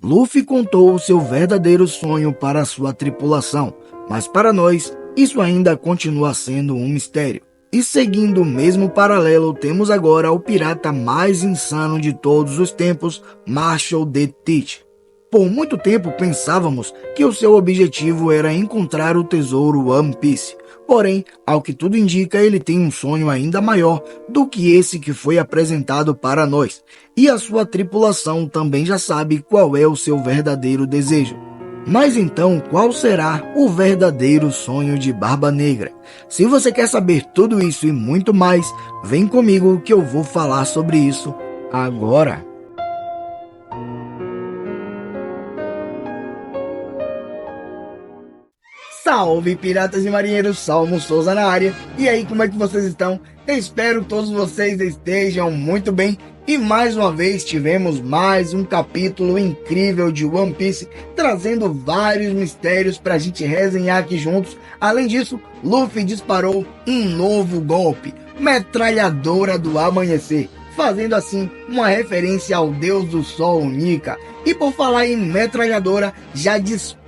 Luffy contou o seu verdadeiro sonho para sua tripulação, mas para nós, isso ainda continua sendo um mistério. E seguindo o mesmo paralelo, temos agora o pirata mais insano de todos os tempos, Marshall D. Teach. Por muito tempo pensávamos que o seu objetivo era encontrar o tesouro One Piece. Porém, ao que tudo indica, ele tem um sonho ainda maior do que esse que foi apresentado para nós. E a sua tripulação também já sabe qual é o seu verdadeiro desejo. Mas então, qual será o verdadeiro sonho de Barba Negra? Se você quer saber tudo isso e muito mais, vem comigo que eu vou falar sobre isso agora. Salve piratas e marinheiros, Salmo Souza na área. E aí, como é que vocês estão? Eu espero que todos vocês estejam muito bem. E mais uma vez tivemos mais um capítulo incrível de One Piece, trazendo vários mistérios pra gente resenhar aqui juntos. Além disso, Luffy disparou um novo golpe, Metralhadora do Amanhecer, fazendo assim uma referência ao Deus do Sol Nika. E por falar em metralhadora, já dispara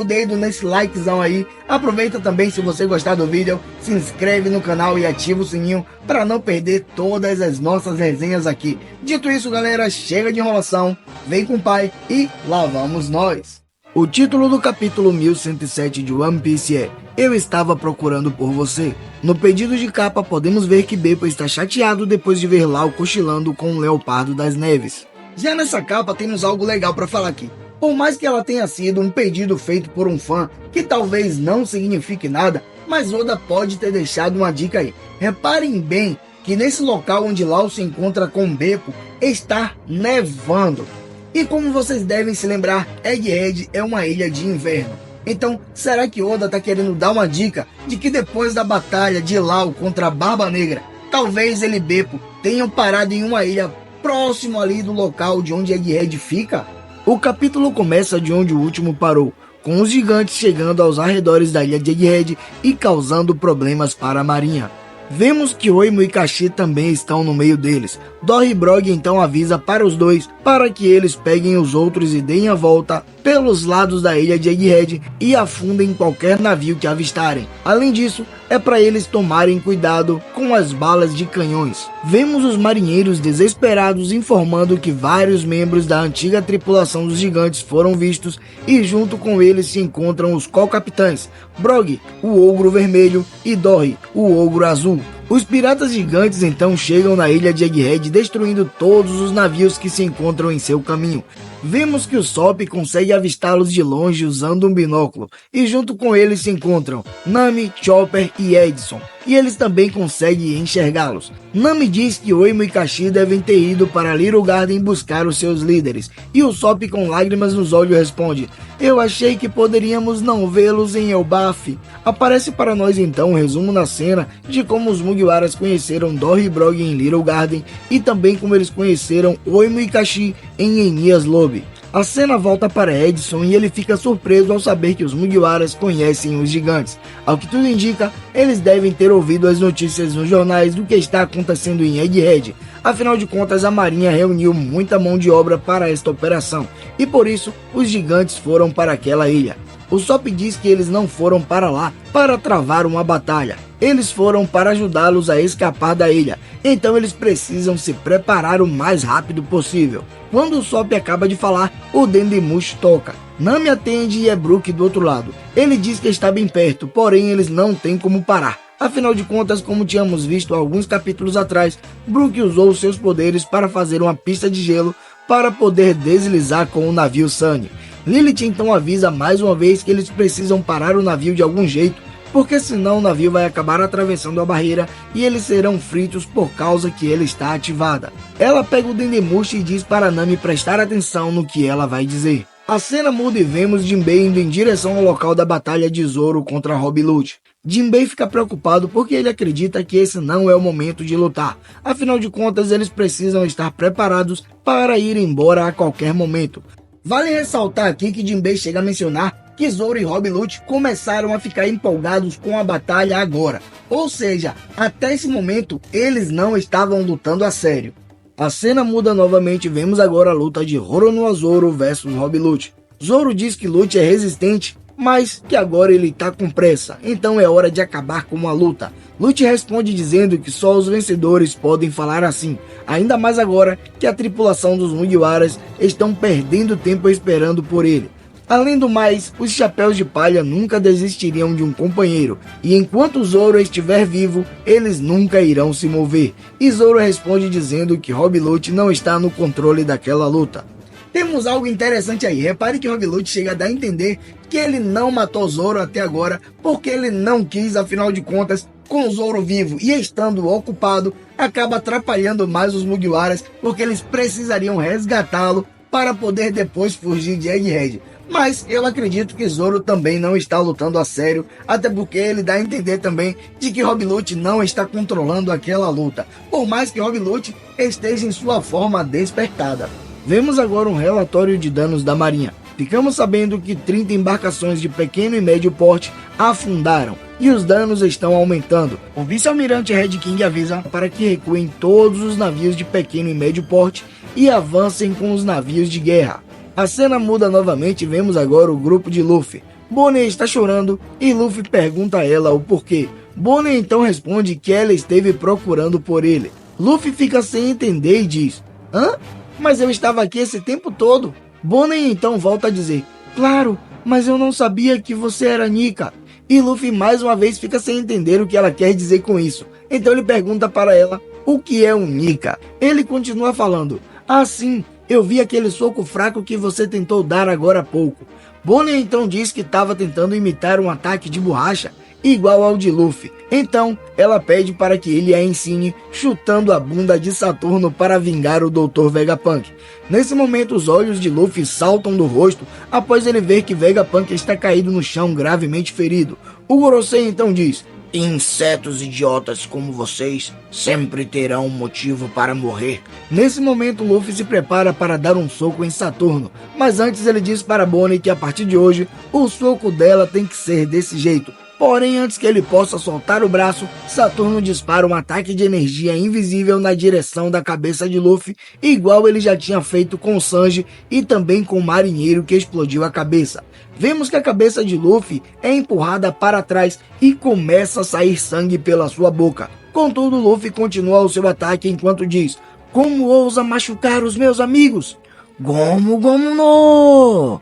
o dedo nesse likezão aí. Aproveita também, se você gostar do vídeo, se inscreve no canal e ativa o sininho para não perder todas as nossas resenhas aqui. Dito isso, galera, chega de enrolação, vem com o pai e lá vamos nós. O título do capítulo 1107 de One Piece é Eu Estava Procurando por Você. No pedido de capa podemos ver que Beppo está chateado depois de ver Lau cochilando com o Leopardo das Neves. Já nessa capa temos algo legal para falar aqui. Por mais que ela tenha sido um pedido feito por um fã, que talvez não signifique nada, mas Oda pode ter deixado uma dica aí. Reparem bem que nesse local onde Lau se encontra com Beppo, está nevando. E como vocês devem se lembrar, Egghead é uma ilha de inverno. Então, será que Oda está querendo dar uma dica de que depois da batalha de Lau contra a Barba Negra, talvez ele e Beppo tenham parado em uma ilha próximo ali do local de onde Egghead fica? O capítulo começa de onde o último parou, com os gigantes chegando aos arredores da ilha de Egghead e causando problemas para a marinha. Vemos que Oimo e Kashi também estão no meio deles. Dory Brog então avisa para os dois para que eles peguem os outros e deem a volta pelos lados da ilha de Egghead e afundem qualquer navio que avistarem. Além disso, é para eles tomarem cuidado com as balas de canhões. Vemos os marinheiros desesperados informando que vários membros da antiga tripulação dos gigantes foram vistos e junto com eles se encontram os co-capitães, Brog, o ogro vermelho, e Dory, o ogro azul. Os piratas gigantes então chegam na ilha de Egghead, destruindo todos os navios que se encontram em seu caminho. Vemos que o Sop consegue avistá-los de longe usando um binóculo, e junto com eles se encontram Nami, Chopper e Edson, e eles também conseguem enxergá-los. Nami diz que Oimo e Kashi devem ter ido para Little Garden buscar os seus líderes, e o Sop com lágrimas nos olhos responde: eu achei que poderíamos não vê-los em Elbaf. Aparece para nós então um resumo na cena de como os Mugiwaras conheceram Dory Brog em Little Garden e também como eles conheceram Oimo e Kashi em Enies Lobby. A cena volta para Edson e ele fica surpreso ao saber que os Mugiwaras conhecem os gigantes. Ao que tudo indica, eles devem ter ouvido as notícias nos jornais do que está acontecendo em Egghead. Afinal de contas, a marinha reuniu muita mão de obra para esta operação, e por isso os gigantes foram para aquela ilha. O Sop diz que eles não foram para lá para travar uma batalha. Eles foram para ajudá-los a escapar da ilha, então eles precisam se preparar o mais rápido possível. Quando o Sop acaba de falar, o Dendemush toca. Nami atende e é Brook do outro lado. Ele diz que está bem perto, porém eles não têm como parar. Afinal de contas, como tínhamos visto alguns capítulos atrás, Brook usou seus poderes para fazer uma pista de gelo para poder deslizar com o navio Sunny. Lilith então avisa mais uma vez que eles precisam parar o navio de algum jeito, porque senão o navio vai acabar atravessando a barreira e eles serão fritos por causa que ele está ativada. Ela pega o Dendemush e diz para Nami prestar atenção no que ela vai dizer. A cena muda e vemos Jinbei indo em direção ao local da batalha de Zoro contra Rob Lute. Jinbei fica preocupado porque ele acredita que esse não é o momento de lutar. Afinal de contas, eles precisam estar preparados para ir embora a qualquer momento. Vale ressaltar aqui que Jinbei chega a mencionar que Zoro e Rob Lute começaram a ficar empolgados com a batalha agora. Ou seja, até esse momento eles não estavam lutando a sério. A cena muda novamente e vemos agora a luta de Roronoa Zoro versus Rob Lute. Zoro diz que Lute é resistente, mas que agora ele tá com pressa, então é hora de acabar com a luta. Lute responde dizendo que só os vencedores podem falar assim, ainda mais agora que a tripulação dos Mugiwaras estão perdendo tempo esperando por ele. Além do mais, os chapéus de palha nunca desistiriam de um companheiro, e enquanto Zoro estiver vivo, eles nunca irão se mover. E Zoro responde dizendo que Rob Lute não está no controle daquela luta. Temos algo interessante aí, repare que Rob Lute chega a dar a entender que ele não matou Zoro até agora, porque ele não quis, afinal de contas, com Zoro vivo e estando ocupado, acaba atrapalhando mais os Mugiwaras, porque eles precisariam resgatá-lo para poder depois fugir de Egghead. Mas eu acredito que Zoro também não está lutando a sério, até porque ele dá a entender também de que Rob Lute não está controlando aquela luta, por mais que Rob Lute esteja em sua forma despertada. Vemos agora um relatório de danos da marinha. Ficamos sabendo que 30 embarcações de pequeno e médio porte afundaram e os danos estão aumentando. O vice-almirante Red King avisa para que recuem todos os navios de pequeno e médio porte e avancem com os navios de guerra. A cena muda novamente e vemos agora o grupo de Luffy. Bonnie está chorando e Luffy pergunta a ela o porquê. Bonnie então responde que ela esteve procurando por ele. Luffy fica sem entender e diz: "Hã? Mas eu estava aqui esse tempo todo." Bonnie então volta a dizer: "Claro, mas eu não sabia que você era Nika." E Luffy mais uma vez fica sem entender o que ela quer dizer com isso. Então ele pergunta para ela o que é um Nika. Ele continua falando: "Ah, sim, eu vi aquele soco fraco que você tentou dar agora há pouco." Bonnie então diz que estava tentando imitar um ataque de borracha igual ao de Luffy. Então ela pede para que ele a ensine chutando a bunda de Saturno para vingar o Dr. Vegapunk. Nesse momento os olhos de Luffy saltam do rosto após ele ver que Vegapunk está caído no chão gravemente ferido. O Gorosei então diz: "Insetos idiotas como vocês sempre terão um motivo para morrer." Nesse momento Luffy se prepara para dar um soco em Saturno, mas antes ele diz para Bonnie que a partir de hoje o soco dela tem que ser desse jeito. Porém, antes que ele possa soltar o braço, Saturno dispara um ataque de energia invisível na direção da cabeça de Luffy, igual ele já tinha feito com Sanji e também com o marinheiro que explodiu a cabeça. Vemos que a cabeça de Luffy é empurrada para trás e começa a sair sangue pela sua boca. Contudo, Luffy continua o seu ataque enquanto diz: "Como ousa machucar os meus amigos? Gomu Gomu no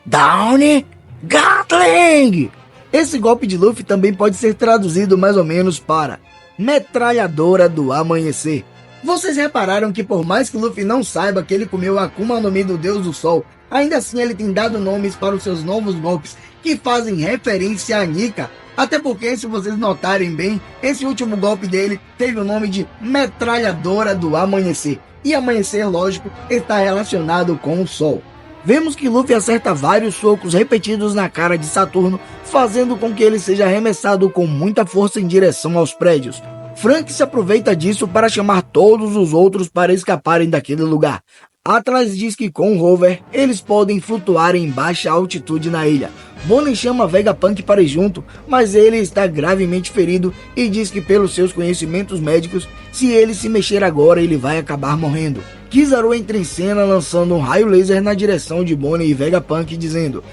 Downy Gatling!" Esse golpe de Luffy também pode ser traduzido mais ou menos para metralhadora do amanhecer. Vocês repararam que por mais que Luffy não saiba que ele comeu a Akuma no Mi do Deus do Sol, ainda assim ele tem dado nomes para os seus novos golpes que fazem referência a Nika. Até porque, se vocês notarem bem, esse último golpe dele teve o nome de metralhadora do amanhecer. E amanhecer, lógico, está relacionado com o sol. Vemos que Luffy acerta vários socos repetidos na cara de Saturno, fazendo com que ele seja arremessado com muita força em direção aos prédios. Frank se aproveita disso para chamar todos os outros para escaparem daquele lugar. Atlas diz que com o Rover eles podem flutuar em baixa altitude na ilha. Bonnie chama Vegapunk para ir junto, mas ele está gravemente ferido e diz que pelos seus conhecimentos médicos, se ele se mexer agora ele vai acabar morrendo. Kizaru entra em cena lançando um raio laser na direção de Bonnie e Vegapunk dizendo: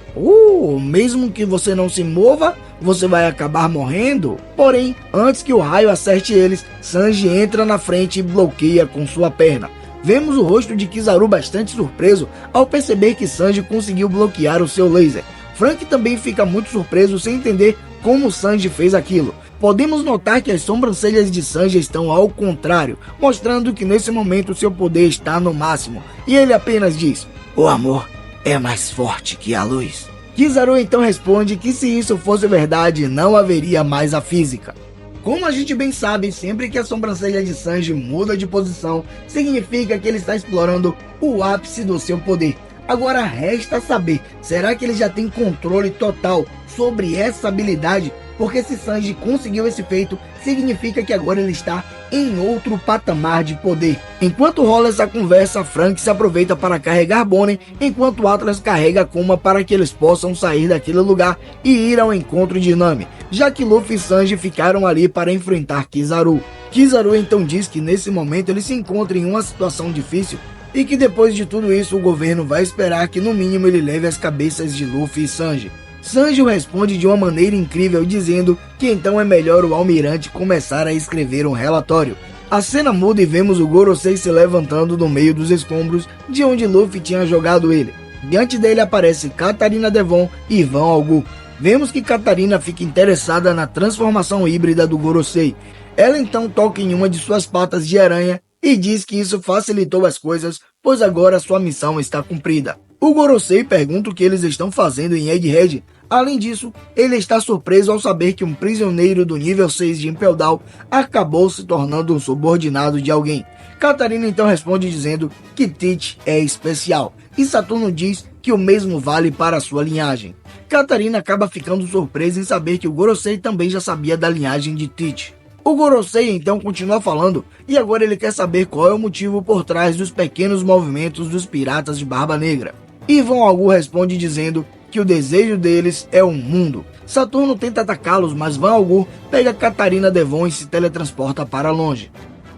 mesmo que você não se mova, você vai acabar morrendo. Porém, antes que o raio acerte eles, Sanji entra na frente e bloqueia com sua perna. Vemos o rosto de Kizaru bastante surpreso ao perceber que Sanji conseguiu bloquear o seu laser. Frank também fica muito surpreso sem entender como Sanji fez aquilo. Podemos notar que as sobrancelhas de Sanji estão ao contrário, mostrando que nesse momento seu poder está no máximo. E ele apenas diz: "O amor é mais forte que a luz." Kizaru então responde que se isso fosse verdade, não haveria mais a física. Como a gente bem sabe, sempre que a sobrancelha de Sanji muda de posição, significa que ele está explorando o ápice do seu poder. Agora resta saber, será que ele já tem controle total sobre essa habilidade? Porque se Sanji conseguiu esse feito, significa que agora ele está em outro patamar de poder. Enquanto rola essa conversa, Frank se aproveita para carregar Bonnie, enquanto Atlas carrega Kuma para que eles possam sair daquele lugar e ir ao encontro de Nami, já que Luffy e Sanji ficaram ali para enfrentar Kizaru. Kizaru então diz que nesse momento ele se encontra em uma situação difícil e que depois de tudo isso o governo vai esperar que no mínimo ele leve as cabeças de Luffy e Sanji. Sanji responde de uma maneira incrível, dizendo que então é melhor o almirante começar a escrever um relatório. A cena muda e vemos o Gorosei se levantando do meio dos escombros de onde Luffy tinha jogado ele. Diante dele aparece Katarina Devon e Van Algu. Vemos que Katarina fica interessada na transformação híbrida do Gorosei. Ela então toca em uma de suas patas de aranha e diz que isso facilitou as coisas, pois agora sua missão está cumprida. O Gorosei pergunta o que eles estão fazendo em Egghead. Além disso, ele está surpreso ao saber que um prisioneiro do nível 6 de Impel Down acabou se tornando um subordinado de alguém. Katarina então responde dizendo que Tite é especial, e Saturno diz que o mesmo vale para sua linhagem. Katarina acaba ficando surpresa em saber que o Gorosei também já sabia da linhagem de Tite. O Gorosei então continua falando, e agora ele quer saber qual é o motivo por trás dos pequenos movimentos dos piratas de Barba Negra. E Van Algu responde dizendo que o desejo deles é o mundo. Saturno tenta atacá-los, mas Van Algu pega Katarina Devon e se teletransporta para longe.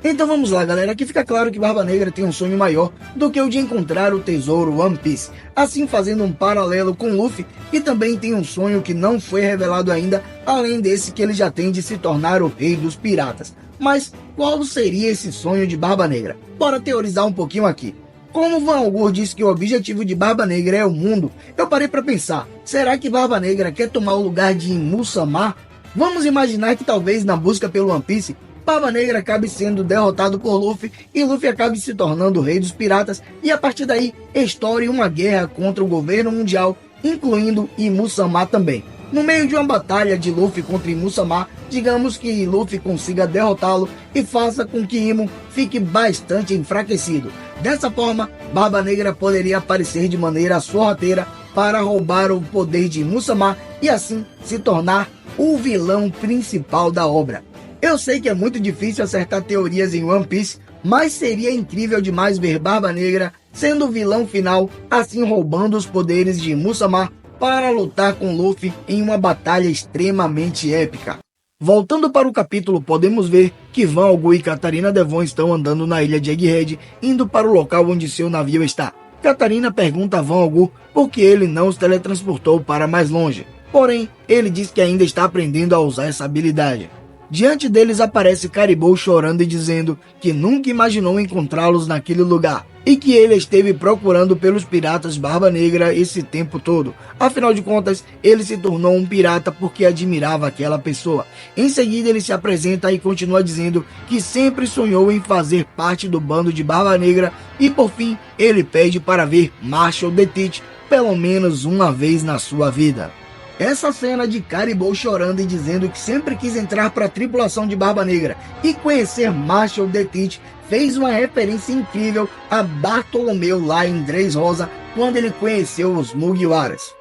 Então vamos lá, galera, aqui fica claro que Barba Negra tem um sonho maior do que o de encontrar o tesouro One Piece, assim fazendo um paralelo com Luffy, que também tem um sonho que não foi revelado ainda, além desse que ele já tem de se tornar o rei dos piratas. Mas qual seria esse sonho de Barba Negra? Bora teorizar um pouquinho aqui. Como Van Algu disse que o objetivo de Barba Negra é o mundo, eu parei para pensar, será que Barba Negra quer tomar o lugar de Musamar? Vamos imaginar que talvez na busca pelo One Piece, Barba Negra acabe sendo derrotado por Luffy e Luffy acabe se tornando o rei dos piratas e a partir daí estoure uma guerra contra o governo mundial, incluindo Musamar também. No meio de uma batalha de Luffy contra Musamar, digamos que Luffy consiga derrotá-lo e faça com que Imo fique bastante enfraquecido. Dessa forma, Barba Negra poderia aparecer de maneira sorrateira para roubar o poder de Musamar e assim se tornar o vilão principal da obra. Eu sei que é muito difícil acertar teorias em One Piece, mas seria incrível demais ver Barba Negra sendo o vilão final, assim roubando os poderes de Musamar para lutar com Luffy em uma batalha extremamente épica. Voltando para o capítulo, podemos ver que Van Algu e Katarina Devon estão andando na ilha de Egghead, indo para o local onde seu navio está. Katarina pergunta a Van Algu por que ele não os teletransportou para mais longe, porém ele diz que ainda está aprendendo a usar essa habilidade. Diante deles aparece Caribou chorando e dizendo que nunca imaginou encontrá-los naquele lugar e que ele esteve procurando pelos piratas Barba Negra esse tempo todo. Afinal de contas, ele se tornou um pirata porque admirava aquela pessoa. Em seguida, ele se apresenta e continua dizendo que sempre sonhou em fazer parte do bando de Barba Negra e, por fim, ele pede para ver Marshall the Teach pelo menos uma vez na sua vida. Essa cena de Caribou chorando e dizendo que sempre quis entrar para a tripulação de Barba Negra e conhecer Marshall the Teach fez uma referência incrível a Bartolomeu lá em Dressrosa quando ele conheceu os Mugiwaras.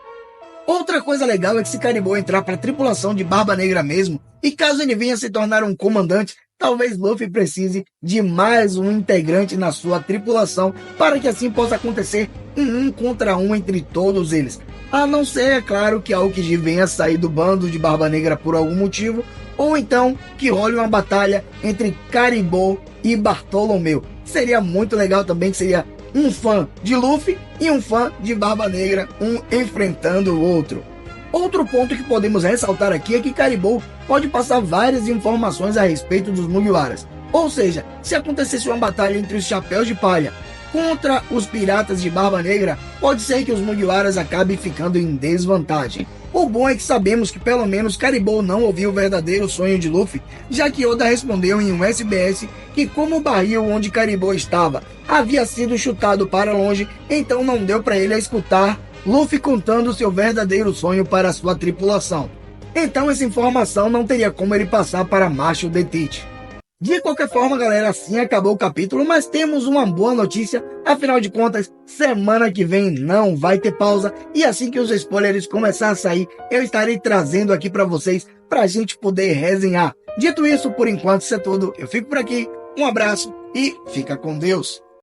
Outra coisa legal é que se Caribou entrar para a tripulação de Barba Negra mesmo, e caso ele venha se tornar um comandante, talvez Luffy precise de mais um integrante na sua tripulação para que assim possa acontecer um contra um entre todos eles. A não ser, é claro, que Aokiji venha sair do bando de Barba Negra por algum motivo, ou então que role uma batalha entre Caribou e Bartolomeu. Seria muito legal também, que seria um fã de Luffy e um fã de Barba Negra, um enfrentando o outro. Outro ponto que podemos ressaltar aqui é que Caribou pode passar várias informações a respeito dos Mugiwaras. Ou seja, se acontecesse uma batalha entre os Chapéus de Palha contra os piratas de Barba Negra, pode ser que os Mugiwaras acabem ficando em desvantagem. O bom é que sabemos que pelo menos Caribou não ouviu o verdadeiro sonho de Luffy, já que Oda respondeu em um SBS que como o barril onde Caribou estava havia sido chutado para longe, então não deu para ele escutar Luffy contando seu verdadeiro sonho para sua tripulação. Então essa informação não teria como ele passar para Marshall the Teach. De qualquer forma, galera, assim acabou o capítulo, mas temos uma boa notícia. Afinal de contas, semana que vem não vai ter pausa, e assim que os spoilers começarem a sair, eu estarei trazendo aqui para vocês, pra gente poder resenhar. Dito isso, por enquanto isso é tudo. Eu fico por aqui, um abraço e fica com Deus.